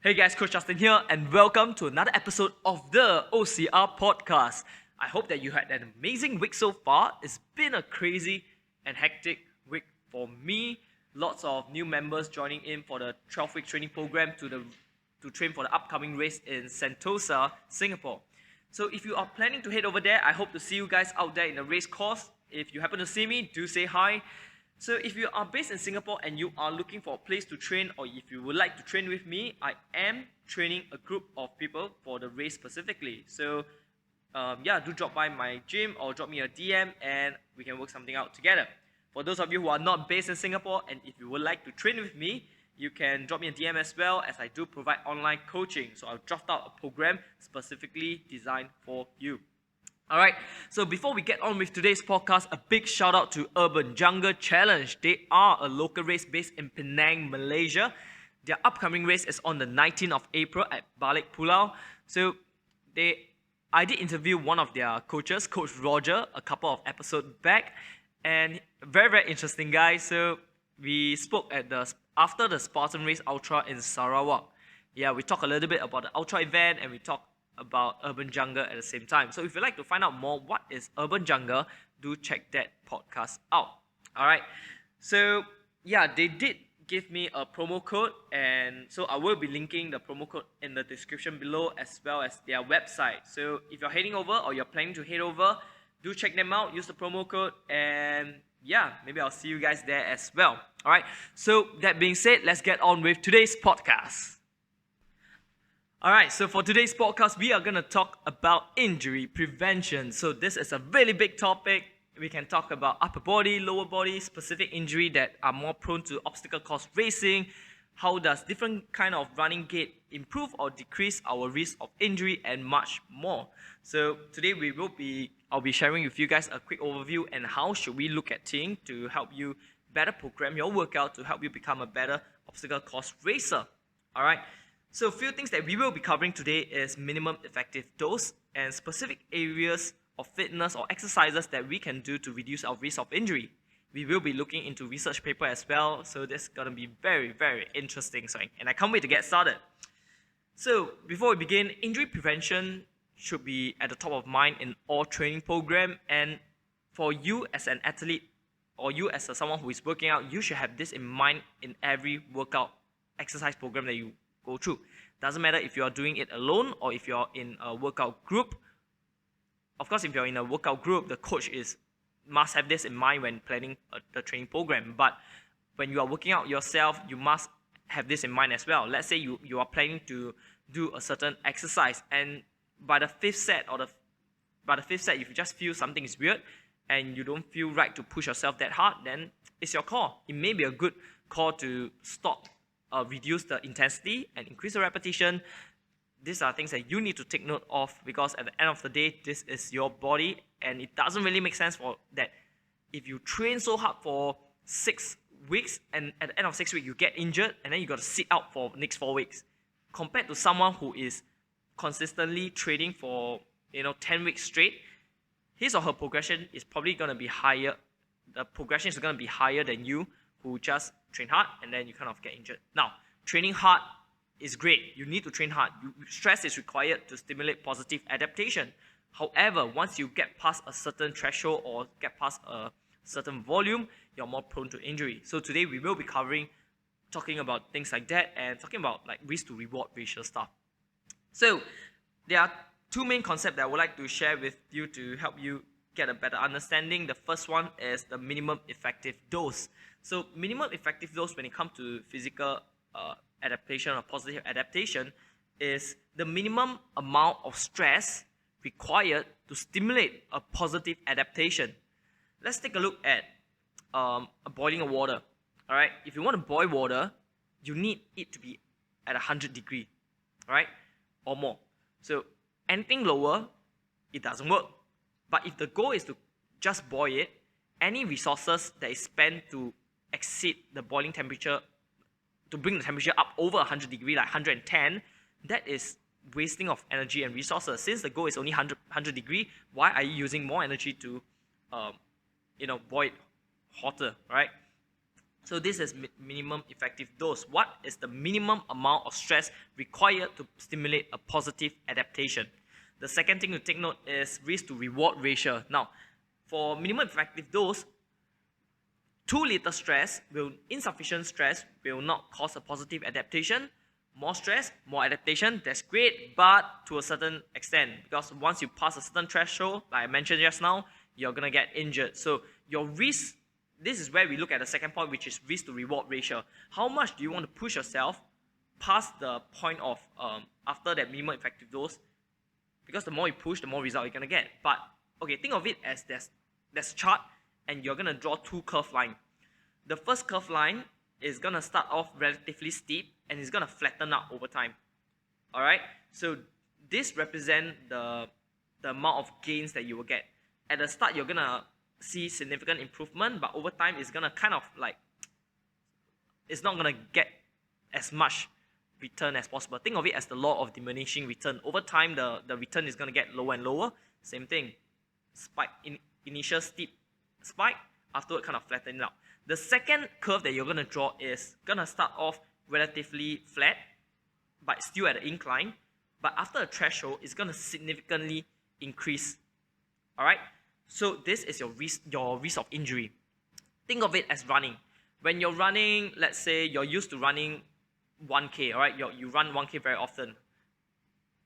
Hey guys, Coach Justin here, and welcome to another episode of the OCR podcast. I hope that you had an amazing week so far. It's been a crazy and hectic week for me. Lots of new members joining in for the 12-week training program to train for the upcoming race in Sentosa, Singapore. So if you are planning to head over there, I hope to see you guys out there in the race course. If you happen to see me, do say hi. So if you are based in Singapore and you are looking for a place to train, or if you would like to train with me, I am training a group of people for the race specifically. So do drop by my gym or drop me a DM and we can work something out together. For those of you who are not based in Singapore and if you would like to train with me, you can drop me a DM as well, as I do provide online coaching. So I'll draft out a program specifically designed for you. Alright, so before we get on with today's podcast, a big shout out to Urban Jungle Challenge. They are a local race based in Penang, Malaysia. Their upcoming race is on the 19th of April at Balik Pulau. So I did interview one of their coaches, Coach Roger, a couple of episodes back, and very, very interesting guy. So we spoke after the Spartan Race Ultra in Sarawak. Yeah, we talked a little bit about the Ultra event and we talked about Urban Jungle at the same time. So if you'd like to find out more what is Urban Jungle, do check that podcast out. Alright, so yeah, they did give me a promo code, and so I will be linking the promo code in the description below as well as their website. So if you're heading over or you're planning to head over, do check them out, use the promo code, and yeah, maybe I'll see you guys there as well. Alright, so that being said, let's get on with today's podcast. Alright, so for today's podcast, we are going to talk about injury prevention. So this is a really big topic. We can talk about upper body, lower body, specific injury that are more prone to obstacle course racing. How does different kind of running gait improve or decrease our risk of injury, and much more. So today I'll be sharing with you guys a quick overview and how should we look at things to help you better program your workout to help you become a better obstacle course racer. Alright. So a few things that we will be covering today is minimum effective dose and specific areas of fitness or exercises that we can do to reduce our risk of injury. We will be looking into research paper as well, so this is going to be very, very interesting, and I can't wait to get started. So before we begin, injury prevention should be at the top of mind in all training program, and for you as an athlete or you as someone who is working out, you should have this in mind in every workout exercise program that you go through. Doesn't matter if you are doing it alone or if you're in a workout group. Of course, if you're in a workout group, the coach must have this in mind when planning the training program. But when you are working out yourself, you must have this in mind as well. Let's say you are planning to do a certain exercise, and by the fifth set, if you just feel something is weird and you don't feel right to push yourself that hard, then it's your call. It may be a good call to stop, reduce the intensity and increase the repetition. These are things that you need to take note of, because at the end of the day, this is your body, and it doesn't really make sense for that if you train so hard for 6 weeks and at the end of 6 weeks you get injured and then you got to sit out for the next 4 weeks, compared to someone who is consistently training for 10 weeks straight. His or her progression is probably going to be higher. The progression is going to be higher than you who just train hard and then you kind of get injured. Now, training hard is great. You need to train hard. Stress is required to stimulate positive adaptation. However, once you get past a certain threshold or get past a certain volume, you're more prone to injury. So today we will be talking about things like that and talking about like risk to reward ratio stuff. So there are two main concepts that I would like to share with you to help you get a better understanding. The first one is the minimum effective dose. So minimum effective dose when it comes to physical adaptation or positive adaptation is the minimum amount of stress required to stimulate a positive adaptation. Let's take a look at boiling of water. Alright, if you want to boil water, you need it to be at 100 degrees, alright, or more. So anything lower, it doesn't work. But if the goal is to just boil it, any resources that is spent to exceed the boiling temperature, to bring the temperature up over 100 degrees, like 110, that is wasting of energy and resources. Since the goal is only 100 degrees, why are you using more energy to boil it hotter, right? So this is minimum effective dose. What is the minimum amount of stress required to stimulate a positive adaptation? The second thing to take note is risk to reward ratio. Now, for minimum effective dose, too little stress insufficient stress will not cause a positive adaptation. More stress, more adaptation, that's great, but to a certain extent, because once you pass a certain threshold, like I mentioned just now, you're gonna get injured. So your risk, this is where we look at the second point, which is risk to reward ratio. How much do you want to push yourself past the point of after that minimum effective dose? Because the more you push, the more result you're gonna get. But okay, think of it as there's a chart, and you're gonna draw two curved lines. The first curved line is gonna start off relatively steep and it's gonna flatten out over time. Alright? So this represents the amount of gains that you will get. At the start, you're gonna see significant improvement, but over time it's gonna kind of like, it's not gonna get as much return as possible. Think of it as the law of diminishing return. Over time, the return is gonna get lower and lower. Same thing. Spike, initial steep spike, afterward kind of flatten out. The second curve that you're going to draw is going to start off relatively flat, but still at an incline. But after a threshold, it's going to significantly increase. Alright? So this is your risk of injury. Think of it as running. When you're running, let's say you're used to running 1K, alright? You run 1K very often.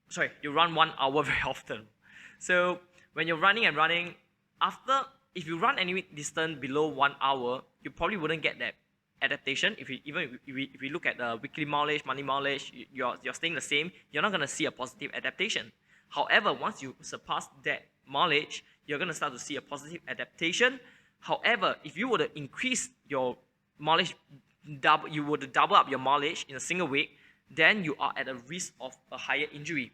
Sorry, you run 1 hour very often. So when you're running, if you run any distance below 1 hour, you probably wouldn't get that adaptation. If you look at the weekly mileage, monthly mileage, you're staying the same, you're not going to see a positive adaptation. However, once you surpass that mileage, you're going to start to see a positive adaptation. However, if you were to increase your mileage, you were to double up your mileage in a single week, then you are at a risk of a higher injury.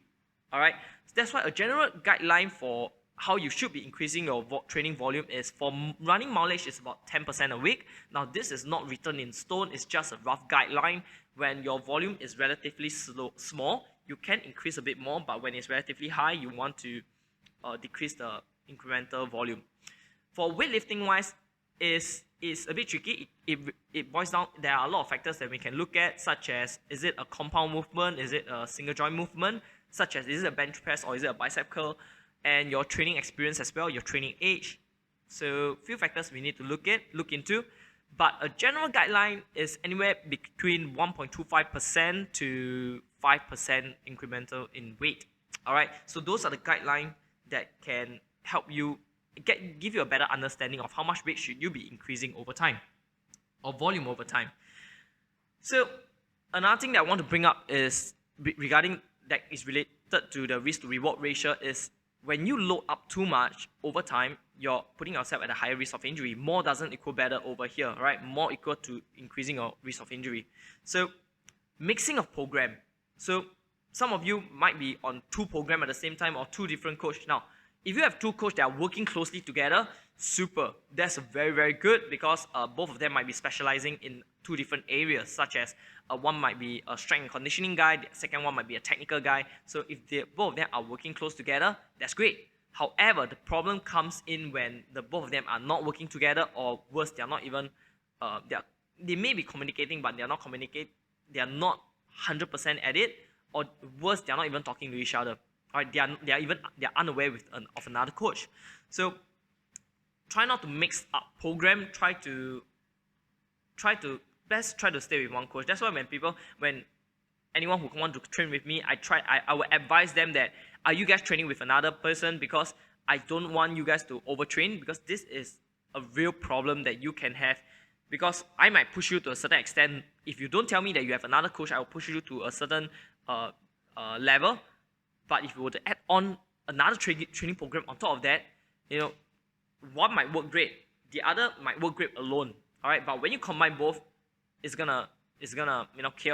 Alright, so that's why a general guideline for how you should be increasing your training volume is for running mileage is about 10% a week. Now this is not written in stone, it's just a rough guideline. When your volume is relatively small, you can increase a bit more, but when it's relatively high, you want to decrease the incremental volume. For weightlifting wise, is a bit tricky. It boils down, there are a lot of factors that we can look at, such as, is it a compound movement, is it a single joint movement, such as, is it a bench press or is it a bicep curl, and your training experience as well, your training age. So few factors we need to look into, but a general guideline is anywhere between 1.25% to 5% incremental in weight. Alright, so those are the guidelines that can help you give you a better understanding of how much weight should you be increasing over time, or volume over time. So another thing that I want to bring up is regarding that is related to the risk to reward ratio is when you load up too much over time, you're putting yourself at a higher risk of injury. More doesn't equal better over here, right? More equal to increasing your risk of injury. So mixing of program. So some of you might be on 2 programs at the same time or 2 different coaches. Now, if you have 2 coaches that are working closely together, super. That's very, very good because both of them might be specializing in 2 different areas, such as one might be a strength and conditioning guy, the second one might be a technical guy. So if both of them are working close together, that's great. However, the problem comes in when both of them are not working together, or worse, they are not even, they may be communicating, but they are not 100% at it, or worse, they are not even talking to each other. Right? They are unaware of another coach. So try not to mix up program. Best try to stay with one coach. That's why when anyone who want to train with me, I will advise them that, are you guys training with another person? Because I don't want you guys to overtrain, because this is a real problem that you can have. Because I might push you to a certain extent. If you don't tell me that you have another coach, I will push you to a certain level. But if you were to add on another training program on top of that, one might work great, the other might work great alone. Alright, but when you combine both, chaos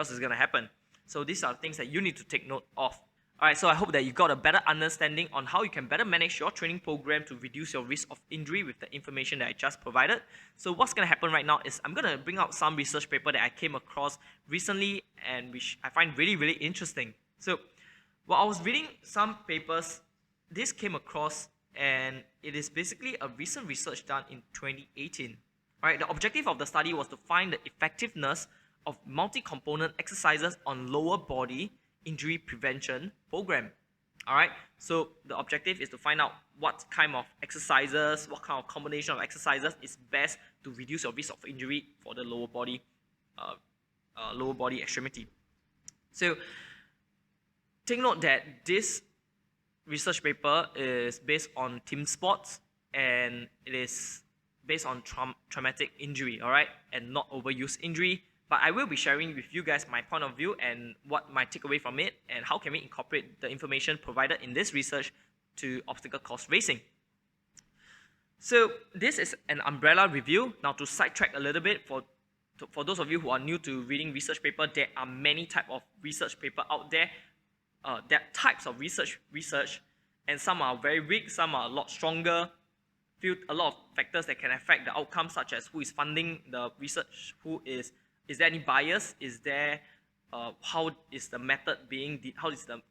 is gonna happen. So these are things that you need to take note of. Alright, so I hope that you got a better understanding on how you can better manage your training program to reduce your risk of injury with the information that I just provided. So what's gonna happen right now is I'm gonna bring out some research paper that I came across recently and which I find really, really interesting. So while I was reading some papers, this came across, and it is basically a recent research done in 2018. All right, the objective of the study was to find the effectiveness of multi-component exercises on lower body injury prevention program. All right, so the objective is to find out what kind of exercises, what kind of combination of exercises is best to reduce your risk of injury for the lower body extremity. So take note that this research paper is based on team sports and it is based on traumatic injury, all right, and not overuse injury. But I will be sharing with you guys my point of view and what my takeaway from it and how can we incorporate the information provided in this research to obstacle course racing. So this is an umbrella review. Now to sidetrack a little bit, for those of you who are new to reading research paper, there are many types of research paper out there. There are types of research, and some are very weak, some are a lot stronger. A lot of factors that can affect the outcome, such as who is funding the research, is there any bias, is there, how is the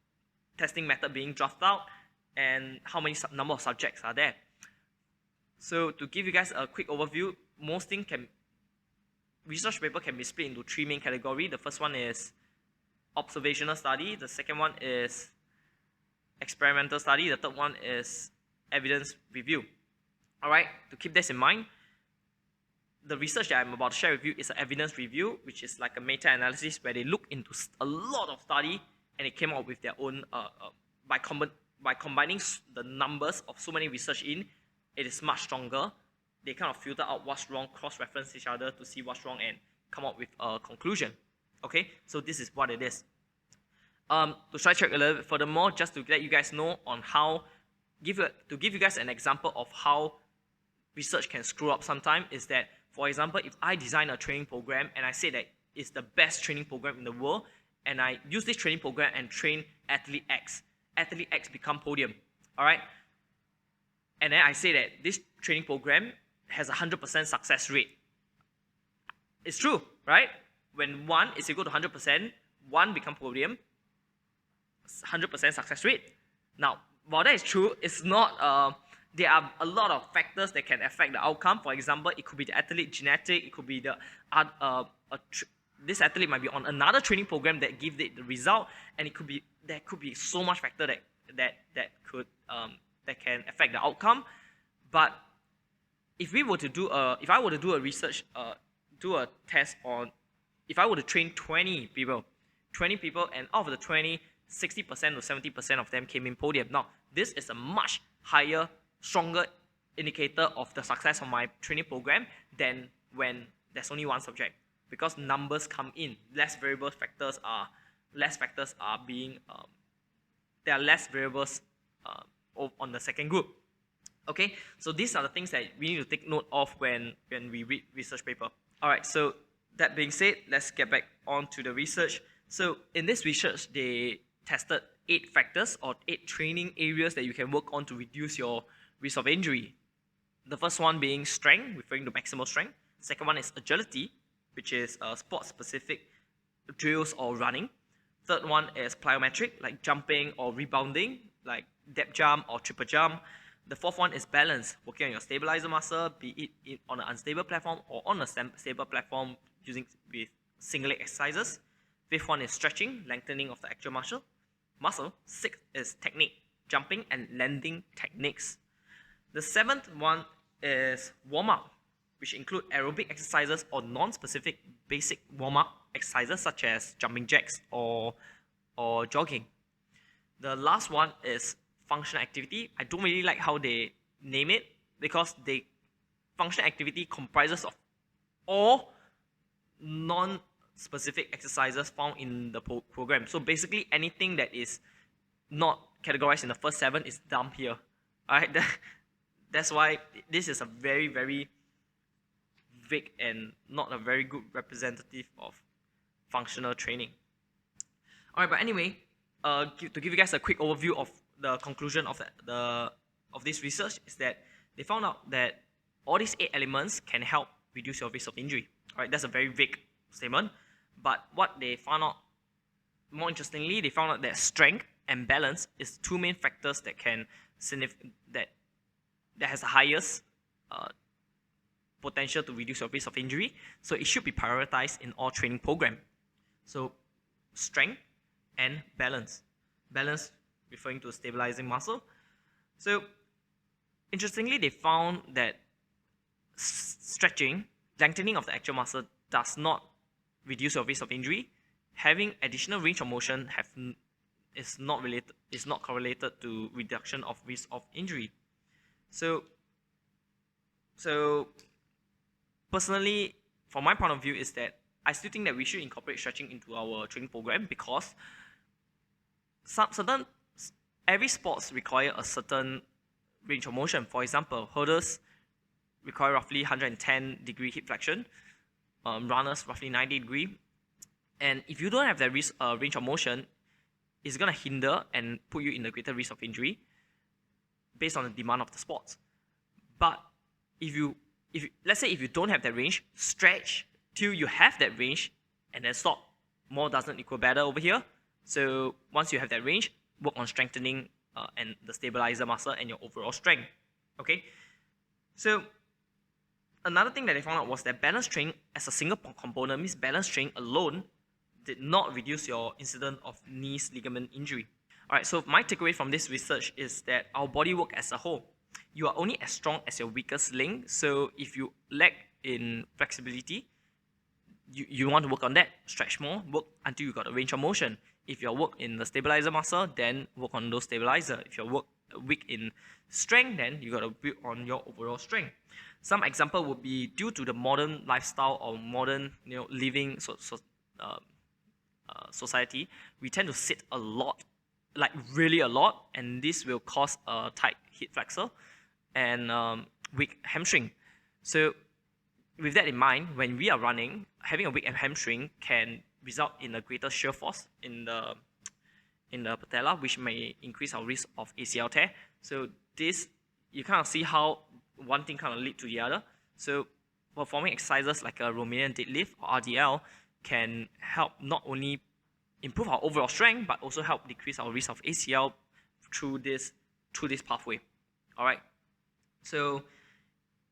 testing method being drafted out, and how many number of subjects are there. So to give you guys a quick overview, research paper can be split into three main categories. The first one is observational study, the second one is experimental study, the third one is evidence review. All right, to keep this in mind, the research that I'm about to share with you is an evidence review, which is like a meta-analysis where they look into a lot of study and it came up with their own, by combining the numbers of so many research it is much stronger. They kind of filter out what's wrong, cross-reference each other to see what's wrong and come up with a conclusion. Okay, so this is what it is. To sidetrack a little bit furthermore, just to let you guys know on how, to give you guys an example of how research can screw up sometimes, is that, for example, if I design a training program and I say that it's the best training program in the world, and I use this training program and train athlete X become podium, all right? And then I say that this training program has a 100% success rate. It's true, right? When 1 is equal to 100%, 1 become podium, 100% success rate. Now, while that is true, it's not, there are a lot of factors that can affect the outcome. For example, it could be the athlete genetic, it could be this athlete might be on another training program that gives it the result, and there could be so much factor that can affect the outcome. But if I were to do a research, do a test on, if I were to train 20 people, and out of the 20, 60% to 70% of them came in podium. Now, this is a much higher, stronger indicator of the success of my training program than when there's only one subject, because numbers come in. There are less variables on the second group. Okay, so these are the things that we need to take note of when we read research paper. All right, so that being said, let's get back on to the research. So in this research, they tested 8 factors or 8 training areas that you can work on to reduce your risk of injury. The first one being strength, referring to maximal strength. Second one is agility, which is sport-specific drills or running. Third one is plyometric, like jumping or rebounding, like depth jump or triple jump. The fourth one is balance, working on your stabilizer muscle, be it on an unstable platform or on a stable platform with single leg exercises. Fifth one is stretching, lengthening of the actual muscle. Sixth is technique, jumping and landing techniques. The seventh one is warm-up, which include aerobic exercises or non-specific basic warm-up exercises such as jumping jacks or jogging. The last one is functional activity. I don't really like how they name it, because functional activity comprises of all non-specific exercises found in the program. So basically anything that is not categorized in the first 7 is dumped here. Alright, that's why this is a very, very vague and not a very good representative of functional training. Alright, but anyway, to give you guys a quick overview of the conclusion of this research, is that they found out that all these 8 elements can help reduce your risk of injury. Alright, that's a very vague statement, but what they found out, more interestingly, they found out that strength and balance is 2 main factors that can that has the highest potential to reduce your risk of injury. So it should be prioritized in all training program. So strength and balance. Balance referring to stabilizing muscle. So interestingly, they found that stretching, lengthening of the actual muscle does not reduce your risk of injury. Having additional range of motion is not correlated to reduction of risk of injury. So personally, from my point of view, is that I still think that we should incorporate stretching into our training program, because every sports require a certain range of motion. For example, hurdles require roughly 110 degree hip flexion, runners roughly 90 degree, and if you don't have that range of motion, it's gonna hinder and put you in a greater risk of injury based on the demand of the sports. But if let's say if you don't have that range, stretch till you have that range and then stop. More doesn't equal better over here. So once you have that range, work on strengthening and the stabilizer muscle and your overall strength. Okay. So another thing that they found out was that balance training as a single component, means balance training alone did not reduce your incidence of knees ligament injury. Alright, so my takeaway from this research is that our body work as a whole, you are only as strong as your weakest link. So if you lack in flexibility, you want to work on that, stretch more, work until you got a range of motion. If you work in the stabilizer muscle, then work on those stabilizer. If you weak in strength, then you got to build on your overall strength. Some example would be due to the modern lifestyle or modern living society, we tend to sit a lot, like really a lot, and this will cause a tight hip flexor and weak hamstring. So with that in mind, when we are running, having a weak hamstring can result in a greater shear force in the patella, which may increase our risk of ACL tear. So this, you kind of see how one thing kind of lead to the other. So performing exercises like a Romanian deadlift or RDL can help not only improve our overall strength, but also help decrease our risk of ACL through this pathway. All right. So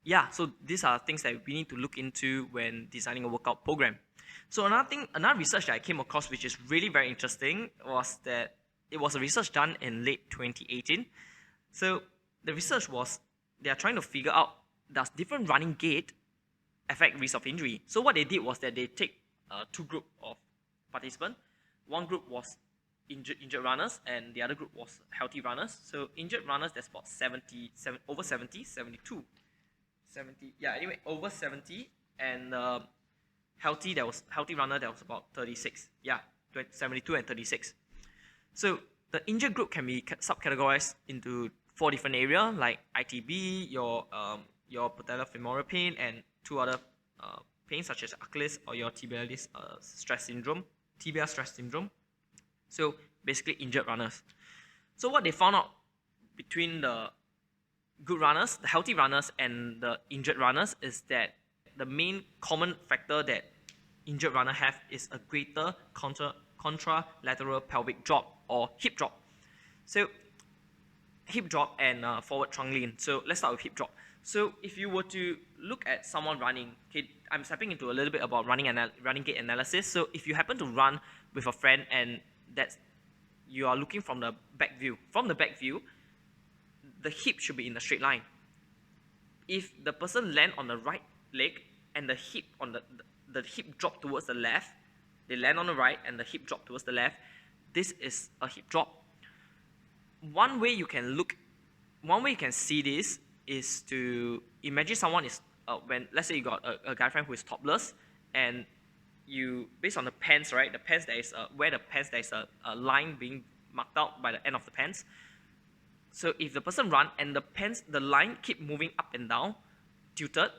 yeah, so these are things that we need to look into when designing a workout program. So another research that I came across, which is really very interesting, was that it was a research done in late 2018. So the research was, they are trying to figure out, does different running gait affect risk of injury? So what they did was that they take two groups of participants. One group was injured runners, and the other group was healthy runners. So injured runners, there's about over 72. 70, yeah, anyway, over 70, and healthy runner, that was about 36, yeah, 72 and 36. So the injured group can be subcategorized into 4 different areas, like ITB, your patellofemoral pain, and 2 other pains such as Achilles or your tibialis stress syndrome, tibia stress syndrome. So basically injured runners. So what they found out between the good runners, the healthy runners, and the injured runners is that the main common factor that injured runner have is a greater contralateral pelvic drop or hip drop. So hip drop and forward trunk lean. So let's start with hip drop. So if you were to look at someone running, okay, I'm stepping into a little bit about running gait analysis. So if you happen to run with a friend and you are looking from the back view, the hip should be in a straight line. If the person land on the right leg and the hip the hip drop towards the left, they land on the right and the hip drop towards the left, this is a hip drop. One way you can see this is to imagine someone is when, let's say you got a guy friend who is topless, and you, based on the pants, right? The pants, there is a line being marked out by the end of the pants. So if the person run and the line keep moving up and down, tilted,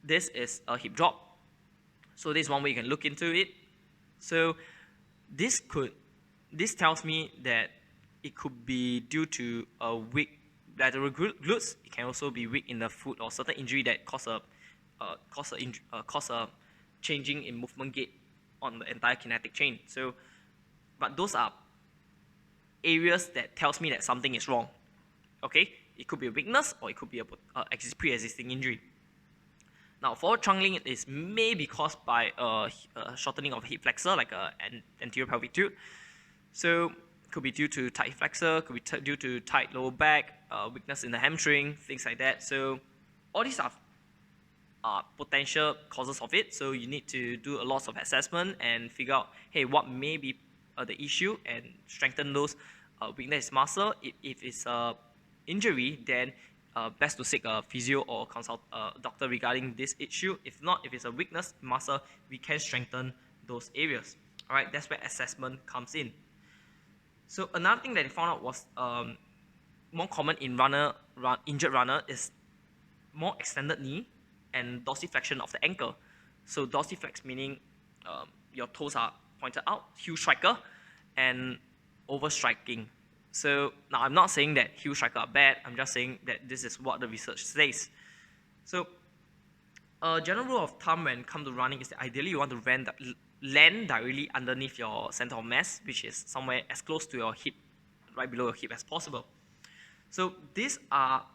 this is a hip drop. So this is one way you can look into it. So this tells me that it could be due to a weak lateral glutes. It can also be weak in the foot or certain injury that cause a changing in movement gait on the entire kinetic chain. So, but those are areas that tells me that something is wrong. Okay, it could be a weakness or it could be a pre-existing injury. Now, forward trundling is maybe caused by a shortening of hip flexor, like an anterior pelvic tilt. So, could be due to tight flexor, could be due to tight lower back, weakness in the hamstring, things like that. So, all these are potential causes of it. So, you need to do a lot of assessment and figure out, hey, what may be the issue, and strengthen those weakness muscle. If it's injury, then best to seek a physio or consult a doctor regarding this issue. If not, if it's a weakness muscle, we can strengthen those areas. All right, that's where assessment comes in. So another thing that they found out was more common in injured runner is more extended knee and dorsiflexion of the ankle. So dorsiflex meaning your toes are pointed out, heel striker, and overstriking. So now I'm not saying that heel striker are bad, I'm just saying that this is what the research says. So a general rule of thumb when it comes to running is that ideally you want to land directly underneath your center of mass, which is somewhere as close to your hip, right below your hip as possible. So these are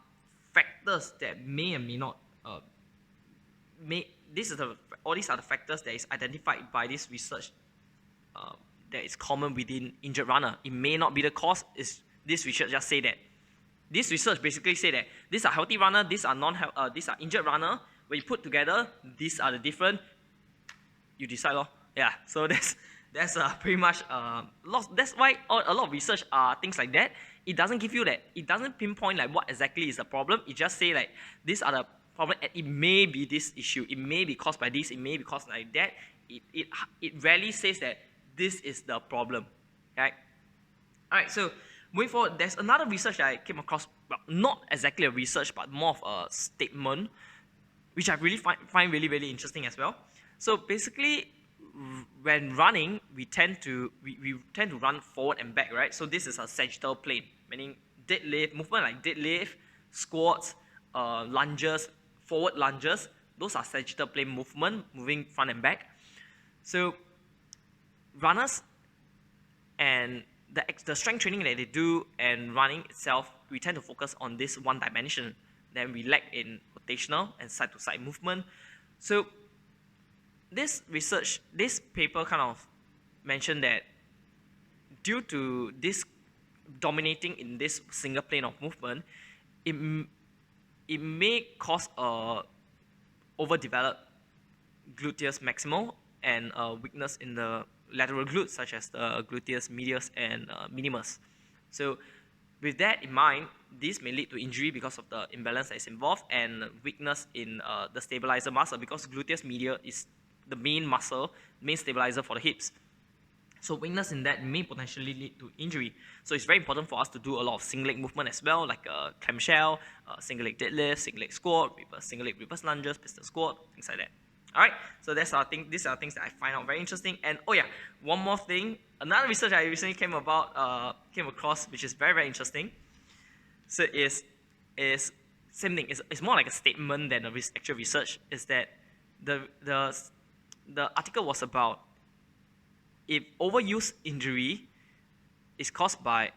factors that may or may not all these are the factors that is identified by this research that is common within injured runner. It may not be the cause. Is this research just say that? This research basically say that these are healthy runner, these are these are injured runner. When you put together, these are the different. You decide, lor. Yeah. So that's pretty much that's why a lot of research are things like that. It doesn't give you that. It doesn't pinpoint like what exactly is the problem. It just say like these are the problem. And it may be this issue. It may be caused by this. It may be caused like that. It rarely says that this is the problem, right? All right, so moving forward, there's another research that I came across, well, not exactly a research, but more of a statement, which I really find really, really interesting as well. So basically, when running, we tend to run forward and back, right? So this is a sagittal plane, meaning deadlift, movement like deadlift, squats, lunges, forward lunges. Those are sagittal plane movement, moving front and back. So runners and the strength training that they do and running itself, we tend to focus on this one dimension. Then we lack in rotational and side-to-side movement. So this paper kind of mentioned that due to this dominating in this single plane of movement, it may cause a overdeveloped gluteus maximal and weakness in the lateral glutes, such as the gluteus medius and minimus. So with that in mind, this may lead to injury because of the imbalance that is involved and weakness in the stabilizer muscle, because gluteus medius is the main muscle, main stabilizer for the hips. So weakness in that may potentially lead to injury. So it's very important for us to do a lot of single leg movement as well, like clamshell, single leg deadlift, single leg squat, single leg reverse lunges, pistol squat, things like that. All right, so that's our thing. These are things that I find out very interesting. And oh yeah, one more thing, another research I recently came across, which is very, very interesting. So is same thing. It's more like a statement than a actual research. Is that the article was about if overuse injury is caused by,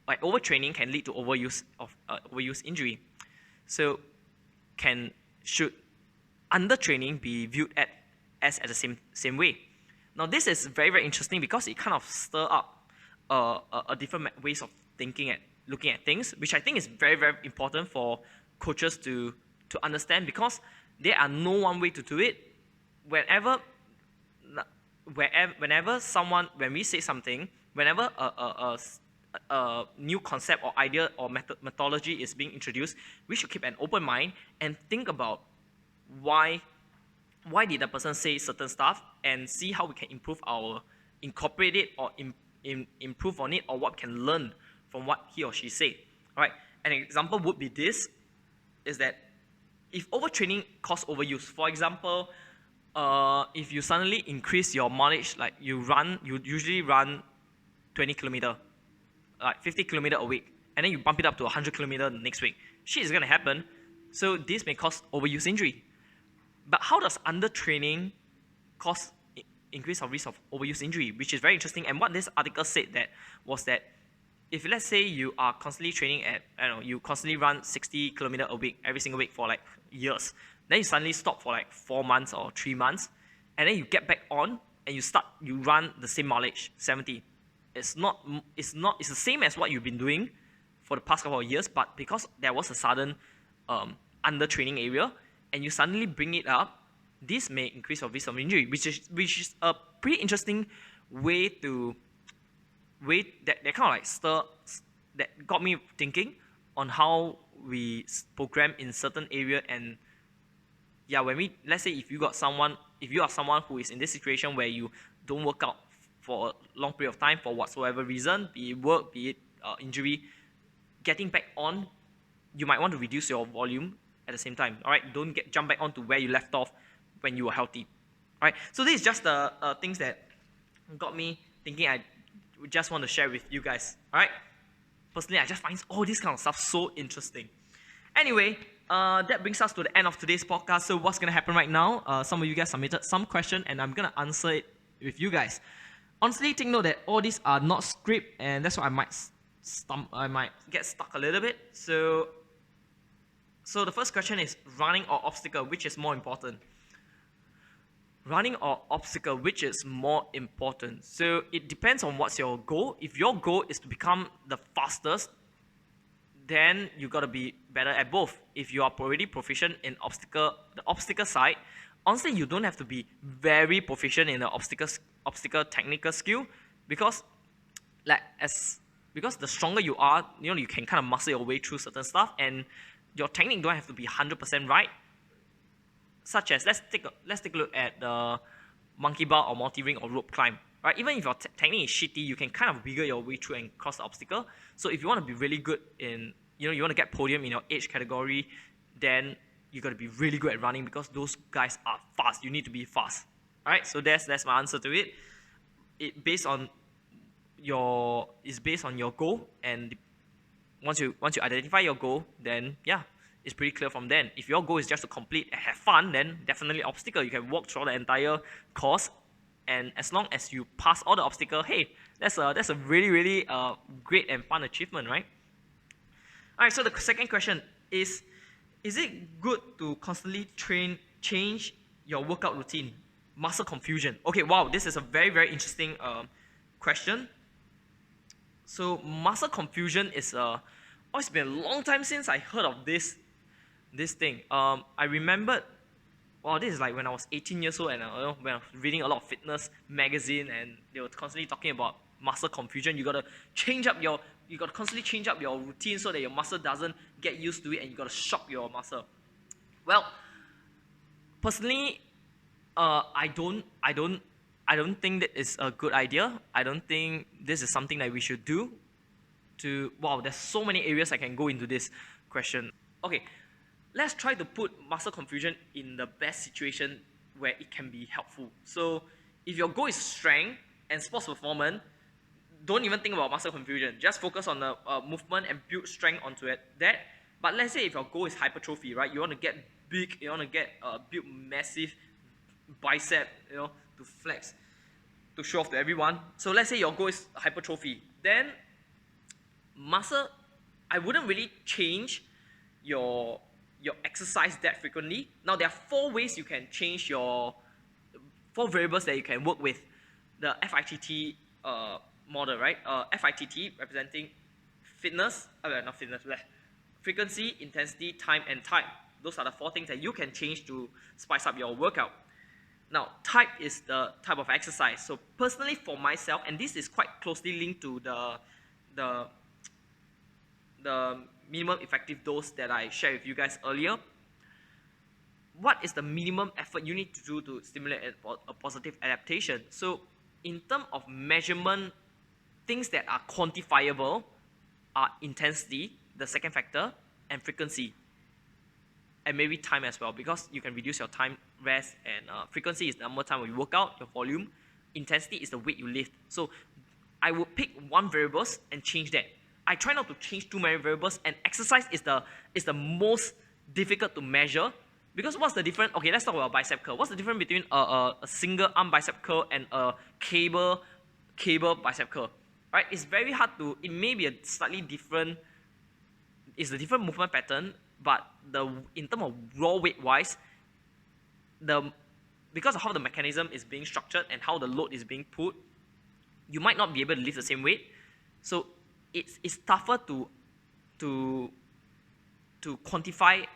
like, overtraining can lead to overuse injury. So should undertraining be viewed as the same way? Now this is very, very interesting because it kind of stir up a different ways of thinking at looking at things, which I think is very, very important for coaches to understand, because there are no one way to do it. Whenever when we say something, whenever a new concept or idea or methodology is being introduced, we should keep an open mind and think about why did the person say certain stuff, and see how we can incorporate it or improve on it, or what we can learn from what he or she said. All right, an example would be this, is that if overtraining causes overuse, for example, if you suddenly increase your mileage, like you usually run 20 kilometer, like 50 kilometer a week, and then you bump it up to 100 kilometer the next week, shit is gonna happen. So this may cause overuse injury. But how does undertraining cause increase of risk of overuse injury, which is very interesting. And what this article said was that if, let's say, you are constantly training at, you constantly run 60 kilometers a week, every single week for like years, then you suddenly stop for like 4 months or 3 months, and then you get back on and you run the same mileage, 70. It's the same as what you've been doing for the past couple of years, but because there was a sudden under training area and you suddenly bring it up, this may increase your risk of injury, which is a pretty interesting way that kind of like that got me thinking on how we program in certain area. And yeah, let's say if you are someone who is in this situation where you don't work out for a long period of time for whatsoever reason, be it work, be it injury, getting back on, you might want to reduce your volume at the same time. All right, don't jump back onto where you left off when you were healthy. All right, so this is just the things that got me thinking. I just want to share with you guys. All right, personally, I just find all this kind of stuff so interesting. Anyway, that brings us to the end of today's podcast. So what's gonna happen right now? Some of you guys submitted some question, and I'm gonna answer it with you guys. Honestly, take note that all these are not script, and that's why I might get stuck a little bit. So the first question is running or obstacle, which is more important? Running or obstacle, which is more important? So it depends on what's your goal. If your goal is to become the fastest, then you gotta be better at both. If you are already proficient in the obstacle side, honestly, you don't have to be very proficient in the obstacle technical skill, because the stronger you are, you can kind of muscle your way through certain stuff, and your technique don't have to be 100% right. Such as let's take a look at the monkey bar or multi-ring or rope climb. Right? Even if your technique is shitty, you can kind of wiggle your way through and cross the obstacle. So if you want to be really good in, you want to get podium in your age category, then you got to be really good at running, because those guys are fast. You need to be fast. All right. So that's my answer to it. It's based on your goal, and once you identify your goal, then yeah, it's pretty clear from then. If your goal is just to complete and have fun, then definitely obstacle. You can walk through the entire course, and as long as you pass all the obstacles, hey, that's a really, really great and fun achievement, right? All right, so the second question is it good to constantly change your workout routine? Muscle confusion. Okay, wow, this is a very, very interesting question. So muscle confusion is it's been a long time since I heard of this thing. I remembered, this is like when I was 18 years old, and when I was reading a lot of fitness magazine, and they were constantly talking about muscle confusion. You gotta constantly change up your routine so that your muscle doesn't get used to it, and you gotta shock your muscle. Well, personally, I don't think that is a good idea. I don't think this is something that we should do. There's so many areas I can go into this question. Okay, let's try to put muscle confusion in the best situation where it can be helpful. So if your goal is strength and sports performance, don't even think about muscle confusion. Just focus on the movement and build strength onto it. But let's say if your goal is hypertrophy, right? You want to get big, you want to build massive bicep, to flex, to show off to everyone. So let's say your goal is hypertrophy. Then muscle, I wouldn't really change your exercise that frequently. Now there are 4 ways you can change your 4 variables that you can work with the FITT model, right? FITT representing frequency, intensity, time, and type. Those are the 4 things that you can change to spice up your workout. Now, type is the type of exercise. So personally for myself, and this is quite closely linked to the minimum effective dose that I shared with you guys earlier. What is the minimum effort you need to do to stimulate a positive adaptation? So in terms of measurement, things that are quantifiable are intensity, the second factor, and frequency. And maybe time as well, because you can reduce your time, rest, and frequency is the number of time when you work out, your volume. Intensity is the weight you lift. So I would pick 1 variables and change that. I try not to change too many variables, and exercise is the most difficult to measure, because what's the difference? Okay, let's talk about bicep curl. What's the difference between a single arm bicep curl and a cable bicep curl? Right? It's very hard to. It may be a slightly different. It's a different movement pattern, but in terms of raw weight wise, because of how the mechanism is being structured and how the load is being put, you might not be able to lift the same weight. So it's tougher to quantify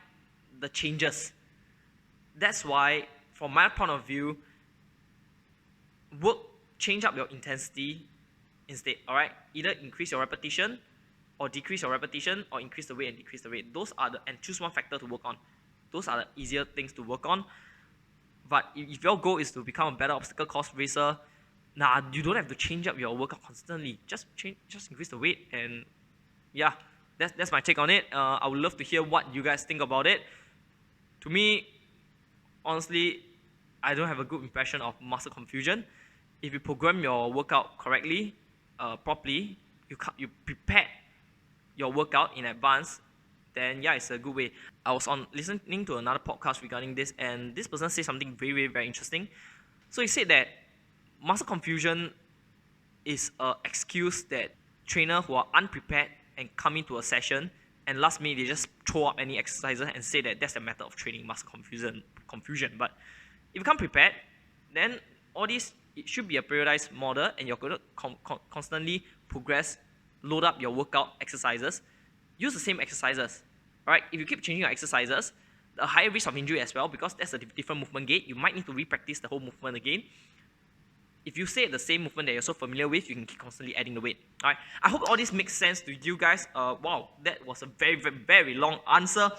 the changes. That's why, from my point of view, change up your intensity instead. All right, either increase your repetition, or decrease your repetition, or increase the weight and decrease the weight. And choose one factor to work on. Those are the easier things to work on. But if your goal is to become a better obstacle course racer, you don't have to change up your workout constantly. Just increase the weight, and yeah, that's my take on it. I would love to hear what you guys think about it. To me, honestly, I don't have a good impression of muscle confusion. If you program your workout correctly, properly, you prepare your workout in advance, then yeah, it's a good way. I was listening to another podcast regarding this, and this person said something very, very, very interesting. So he said that muscle confusion is an excuse that trainers who are unprepared and come into a session, and last minute they just throw up any exercises and say that that's the method of training muscle confusion. But if you come prepared, then all this, it should be a periodized model, and you're going to constantly progress, load up your workout exercises, use the same exercises. Right? If you keep changing your exercises, the higher risk of injury as well, because that's a different movement gate. You might need to re-practice the whole movement again. If you say the same movement that you're so familiar with, you can keep constantly adding the weight. All right. I hope all this makes sense to you guys. Wow, that was a very, very, very long answer.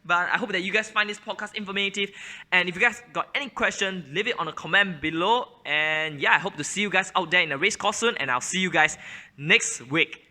But I hope that you guys find this podcast informative. And if you guys got any question, leave it on a comment below. And yeah, I hope to see you guys out there in the race course soon. And I'll see you guys next week.